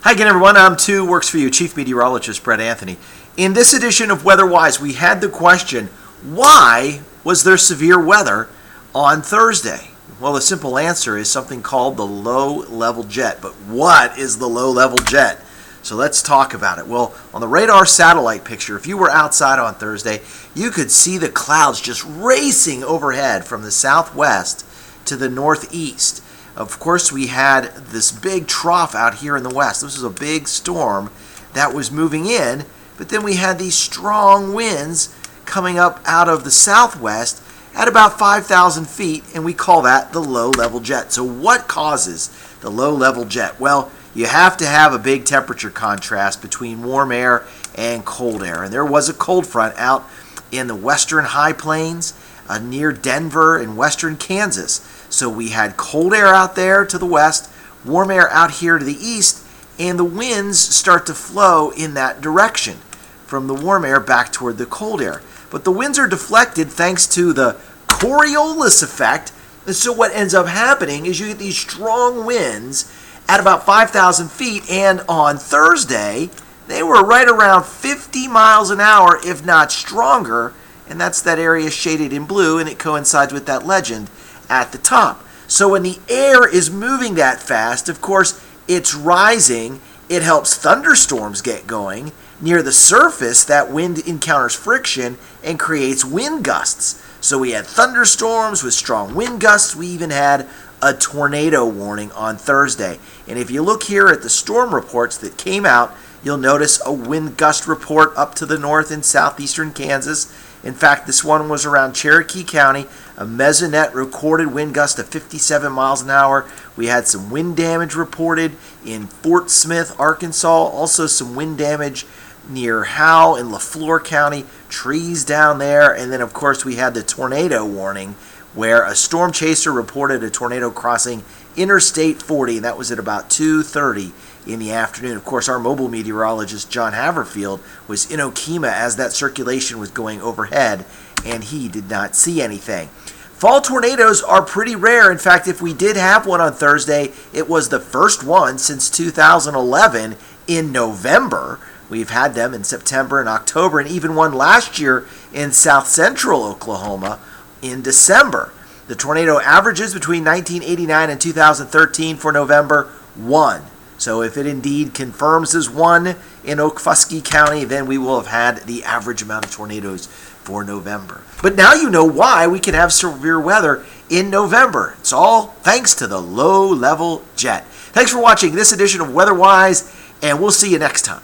Hi again, everyone. I'm Two Works For You, Chief Meteorologist Brett Anthony. In this edition of WeatherWise, we had the question, why was there severe weather on Thursday? Well, the simple answer is something called the low-level jet. But what is the low-level jet? So let's talk about it. Well, on the radar satellite picture, if you were outside on Thursday, you could see the clouds just racing overhead from the southwest to the northeast. Of course, we had this big trough out here in the west. This was a big storm that was moving in, but then we had these strong winds coming up out of the southwest at about 5,000 feet, and we call that the low-level jet. So what causes the low-level jet? Well, you have to have a big temperature contrast between warm air and cold air. And there was a cold front out in the western high plains near Denver and western Kansas. So we had cold air out there to the west, warm air out here to the east, and the winds start to flow in that direction from the warm air back toward the cold air. But the winds are deflected thanks to the Coriolis Effect. And so what ends up happening is you get these strong winds at about 5,000 feet, and on Thursday, they were right around 50 miles an hour, if not stronger, and that's that area shaded in blue, and it coincides with that legend at the top. So when the air is moving that fast, of course, it's rising. It helps thunderstorms get going. Near the surface, that wind encounters friction and creates wind gusts. So we had thunderstorms with strong wind gusts. We even had a tornado warning on Thursday. And if you look here at the storm reports that came out, you'll notice a wind gust report up to the north in southeastern Kansas. In fact, this one was around Cherokee County. A mesonet recorded wind gust of 57 miles an hour. We had some wind damage reported in Fort Smith, Arkansas. Also some wind damage near Howe in LaFleur County. Trees down there. And then, of course, we had the tornado warning where a storm chaser reported a tornado crossing Interstate 40, and that was at about 2:30 in the afternoon. Of course, our mobile meteorologist, John Haverfield, was in Okemah as that circulation was going overhead, and he did not see anything. Fall tornadoes are pretty rare. In fact, if we did have one on Thursday, it was the first one since 2011 in November. We've had them in September and October, and even one last year in south central Oklahoma in December. The tornado averages between 1989 and 2013 for November, 1. So if it indeed confirms as 1 in Okfuskee County, then we will have had the average amount of tornadoes for November. But now you know why we can have severe weather in November. It's all thanks to the low-level jet. Thanks for watching this edition of WeatherWise, and we'll see you next time.